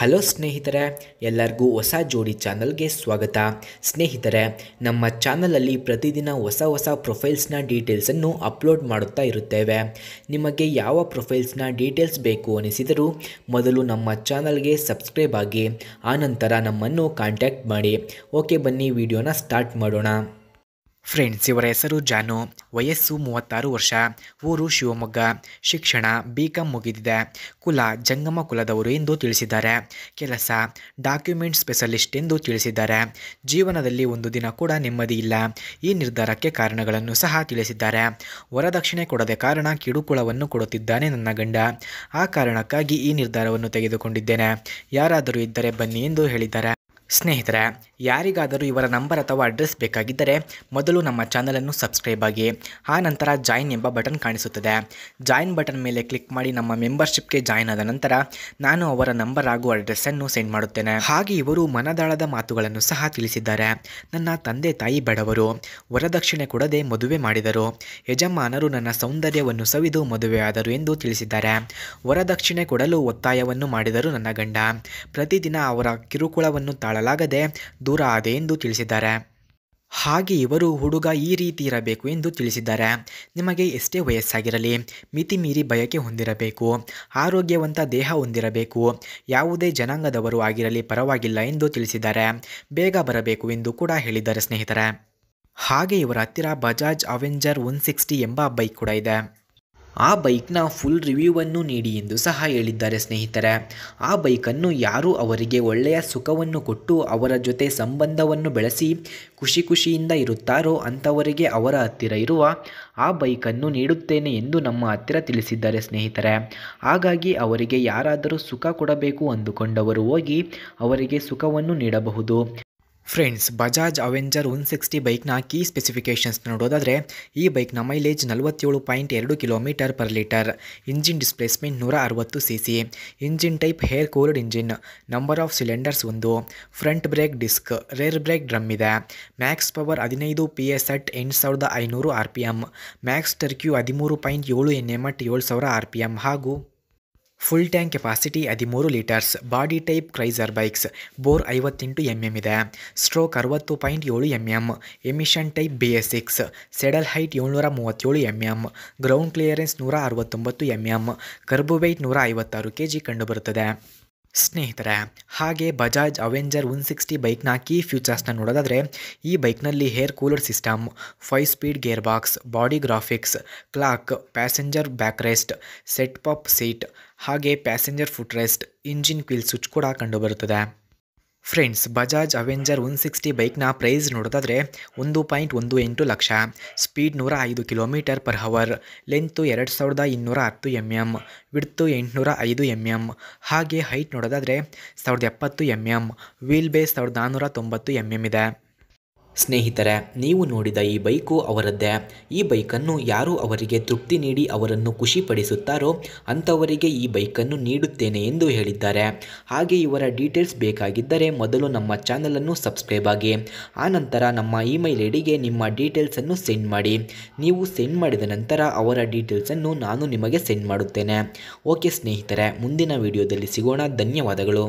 Hello ಸ್ನೇಹಿತರೆ, ಎಲ್ಲರಿಗೂ ಹೊಸ ಜೋಡಿ ಚಾನಲ್ಗೆ ಸ್ವಾಗತ. ಸ್ನೇಹಿತರೆ, ನಮ್ಮ ಚಾನಲಲ್ಲಿ ಪ್ರತಿದಿನ ಹೊಸ ಪ್ರೊಫೈಲ್ಸ್ನ ಡೀಟೇಲ್ಸನ್ನು ಅಪ್ಲೋಡ್ ಮಾಡುತ್ತಾ ಇರುತ್ತೇವೆ. ನಿಮಗೆ ಯಾವ ಪ್ರೊಫೈಲ್ಸ್ನ ಡೀಟೇಲ್ಸ್ ಬೇಕು ಅನಿಸಿದರೂ ಮೊದಲು ನಮ್ಮ ಚಾನಲ್ಗೆ ಸಬ್ಸ್ಕ್ರೈಬ್ ಆಗಿ ಆನಂತರ ನಮ್ಮನ್ನು ಕಾಂಟ್ಯಾಕ್ಟ್ ಮಾಡಿ. ಓಕೆ, ಬನ್ನಿ ವಿಡಿಯೋನ ಸ್ಟಾರ್ಟ್ ಮಾಡೋಣ. ಫ್ರೆಂಡ್ಸ್, ಇವರ ಹೆಸರು ಜಾನು, ವಯಸ್ಸು 36 ವರ್ಷ, ಊರು ಶಿವಮೊಗ್ಗ, ಶಿಕ್ಷಣ BCom ಮುಗಿದಿದೆ, ಕುಲ ಜಂಗಮ ಕುಲದವರು ಎಂದು ತಿಳಿಸಿದ್ದಾರೆ. ಕೆಲಸ ಡಾಕ್ಯುಮೆಂಟ್ ಸ್ಪೆಷಲಿಸ್ಟ್ ಎಂದು ತಿಳಿಸಿದ್ದಾರೆ. ಜೀವನದಲ್ಲಿ ಒಂದು ದಿನ ಕೂಡ ನೆಮ್ಮದಿ ಇಲ್ಲ. ಈ ನಿರ್ಧಾರಕ್ಕೆ ಕಾರಣಗಳನ್ನು ಸಹ ತಿಳಿಸಿದ್ದಾರೆ. ವರದಕ್ಷಿಣೆ ಕೊಡದೆ ಕಾರಣ ಕಿರುಕುಳವನ್ನು ಕೊಡುತ್ತಿದ್ದಾನೆ ನನ್ನ ಗಂಡ. ಆ ಕಾರಣಕ್ಕಾಗಿ ಈ ನಿರ್ಧಾರವನ್ನು ತೆಗೆದುಕೊಂಡಿದ್ದೇನೆ. ಯಾರಾದರೂ ಇದ್ದರೆ ಬನ್ನಿ ಎಂದು ಹೇಳಿದ್ದಾರೆ. ಸ್ನೇಹಿತರೆ, ಯಾರಿಗಾದರೂ ಇವರ ನಂಬರ್ ಅಥವಾ ಅಡ್ರೆಸ್ ಬೇಕಾಗಿದ್ದರೆ ಮೊದಲು ನಮ್ಮ ಚಾನಲನ್ನು ಸಬ್ಸ್ಕ್ರೈಬ್ ಆಗಿ ಆ ನಂತರ ಜಾಯಿನ್ ಎಂಬ ಬಟನ್ ಕಾಣಿಸುತ್ತದೆ. ಜಾಯಿನ್ ಬಟನ್ ಮೇಲೆ ಕ್ಲಿಕ್ ಮಾಡಿ ನಮ್ಮ ಮೆಂಬರ್ಶಿಪ್ಗೆ ಜಾಯಿನ್ ಆದ ನಂತರ ನಾನು ಅವರ ನಂಬರ್ ಹಾಗೂ ಅಡ್ರೆಸ್ಸನ್ನು ಸೆಂಡ್ ಮಾಡುತ್ತೇನೆ. ಹಾಗೆ ಇವರು ಮನದಾಳದ ಮಾತುಗಳನ್ನು ಸಹ ತಿಳಿಸಿದ್ದಾರೆ. ನನ್ನ ತಂದೆ ತಾಯಿ ಬಡವರು, ವರದಕ್ಷಿಣೆ ಕೊಡದೆ ಮದುವೆ ಮಾಡಿದರು. ಯಜಮಾನರು ನನ್ನ ಸೌಂದರ್ಯವನ್ನು ಸವಿದು ಮದುವೆಯಾದರು ಎಂದು ತಿಳಿಸಿದ್ದಾರೆ. ವರದಕ್ಷಿಣೆ ಕೊಡಲು ಒತ್ತಾಯವನ್ನು ಮಾಡಿದರು ನನ್ನ ಗಂಡ. ಪ್ರತಿದಿನ ಅವರ ಕಿರುಕುಳವನ್ನು ತಾಳಲಾಗದೆ ದೂರ ಆದೆ ಎಂದು ತಿಳಿಸಿದ್ದಾರೆ. ಹಾಗೆ ಇವರು ಹುಡುಗ ಈ ರೀತಿ ಇರಬೇಕು ಎಂದು ತಿಳಿಸಿದ್ದಾರೆ. ನಿಮಗೆ ಎಷ್ಟೇ ವಯಸ್ಸಾಗಿರಲಿ ಮಿತಿ ಮೀರಿ ಬಯಕೆ ಹೊಂದಿರಬೇಕು, ಆರೋಗ್ಯವಂತ ದೇಹ ಹೊಂದಿರಬೇಕು, ಯಾವುದೇ ಜನಾಂಗದವರು ಆಗಿರಲಿ ಪರವಾಗಿಲ್ಲ ಎಂದು ತಿಳಿಸಿದ್ದಾರೆ. ಬೇಗ ಬರಬೇಕು ಎಂದು ಕೂಡ ಹೇಳಿದ್ದಾರೆ ಸ್ನೇಹಿತರೆ. ಹಾಗೆ ಇವರ ಹತ್ತಿರ ಬಜಾಜ್ ಅವೆಂಜರ್ 160 ಎಂಬ ಬೈಕ್ ಕೂಡ ಇದೆ. ಆ ಬೈಕ್ನ ಫುಲ್ ರಿವ್ಯೂವನ್ನು ನೀಡಿ ಎಂದು ಸಹ ಹೇಳಿದ್ದಾರೆ ಸ್ನೇಹಿತರೆ. ಆ ಬೈಕನ್ನು ಯಾರು ಅವರಿಗೆ ಒಳ್ಳೆಯ ಸುಖವನ್ನು ಕೊಟ್ಟು ಅವರ ಜೊತೆ ಸಂಬಂಧವನ್ನು ಬೆಳೆಸಿ ಖುಷಿಯಿಂದ ಇರುತ್ತಾರೋ ಅಂಥವರಿಗೆ ಅವರ ಹತ್ತಿರ ಇರುವ ಆ ಬೈಕನ್ನು ನೀಡುತ್ತೇನೆ ಎಂದು ನಮ್ಮ ಹತ್ತಿರ ತಿಳಿಸಿದ್ದಾರೆ ಸ್ನೇಹಿತರೆ. ಹಾಗಾಗಿ ಅವರಿಗೆ ಯಾರಾದರೂ ಸುಖ ಕೊಡಬೇಕು ಅಂದುಕೊಂಡವರು ಹೋಗಿ ಅವರಿಗೆ ಸುಖವನ್ನು ನೀಡಬಹುದು. ಫ್ರೆಂಡ್ಸ್, ಬಜಾಜ್ ಅವೆಂಜರ್ 160 ಬೈಕ್ನ ಕೀ ಸ್ಪೆಸಿಫಿಕೇಷನ್ಸ್ ನೋಡೋದಾದರೆ ಈ ಬೈಕ್ನ ಮೈಲೇಜ್ 47.2 km/ಲೀಟರ್, engine displacement 160 cc, engine type air cooled engine, number of cylinders 1, front brake disc, rear brake drum ಇದೆ, max power 15 PS at 8500 RPM, max torque 13.7 Nm at 7000 RPM ಹಾಗೂ full tank capacity 13 litres. Body type cruiser bikes, bore 58 mm ಇದೆ, stroke 60.7 mm, emission type BS6, saddle height 737 mm, ground clearance 169 mm, curb weight 156 kg ಕಂಡುಬರುತ್ತದೆ. ಸ್ನೇಹಿತರೆ, ಹಾಗೆ Bajaj Avenger 160 ಬೈಕ್ನ key ಫ್ಯೂಚರ್ಸ್ನ ನೋಡೋದಾದರೆ ಈ ಬೈಕ್ನಲ್ಲಿ air cooler system, 5 speed gear box, body graphics, clock, passenger back rest, step up seat, ಹಾಗೆ passenger foot rest, engine kill switch ಕೂಡ ಕಂಡುಬರುತ್ತದೆ. ಫ್ರೆಂಡ್ಸ್, ಬಜಾಜ್ ಅವೆಂಜರ್ 160 ಬೈಕ್ನ ಪ್ರೈಸ್ ನೋಡೋದಾದರೆ 1.18 lakh, speed 105 km/h, length 2210 mm, width 805 mm, ಹಾಗೆ height ನೋಡೋದಾದರೆ 1070 mm, wheel base 1490 mm ಇದೆ. ಸ್ನೇಹಿತರೆ, ನೀವು ನೋಡಿದ ಈ ಬೈಕು ಅವರದ್ದೇ. ಈ ಬೈಕನ್ನು ಯಾರು ಅವರಿಗೆ ತೃಪ್ತಿ ನೀಡಿ ಅವರನ್ನು ಖುಷಿಪಡಿಸುತ್ತಾರೋ ಅಂಥವರಿಗೆ ಈ ಬೈಕನ್ನು ನೀಡುತ್ತೇನೆ ಎಂದು ಹೇಳಿದ್ದಾರೆ. ಹಾಗೆ ಇವರ ಡೀಟೇಲ್ಸ್ ಬೇಕಾಗಿದ್ದರೆ ಮೊದಲು ನಮ್ಮ ಚಾನಲನ್ನು ಸಬ್ಸ್ಕ್ರೈಬ್ ಆಗಿ ಆನಂತರ ನಮ್ಮ ಇಮೇಲ್ ಐಡಿಗೆ ನಿಮ್ಮ ಡೀಟೇಲ್ಸನ್ನು ಸೆಂಡ್ ಮಾಡಿ. ನೀವು ಸೆಂಡ್ ಮಾಡಿದ ನಂತರ ಅವರ ಡೀಟೇಲ್ಸನ್ನು ನಾನು ನಿಮಗೆ ಸೆಂಡ್ ಮಾಡುತ್ತೇನೆ. ಓಕೆ ಸ್ನೇಹಿತರೆ, ಮುಂದಿನ ವಿಡಿಯೋದಲ್ಲಿ ಸಿಗೋಣ. ಧನ್ಯವಾದಗಳು.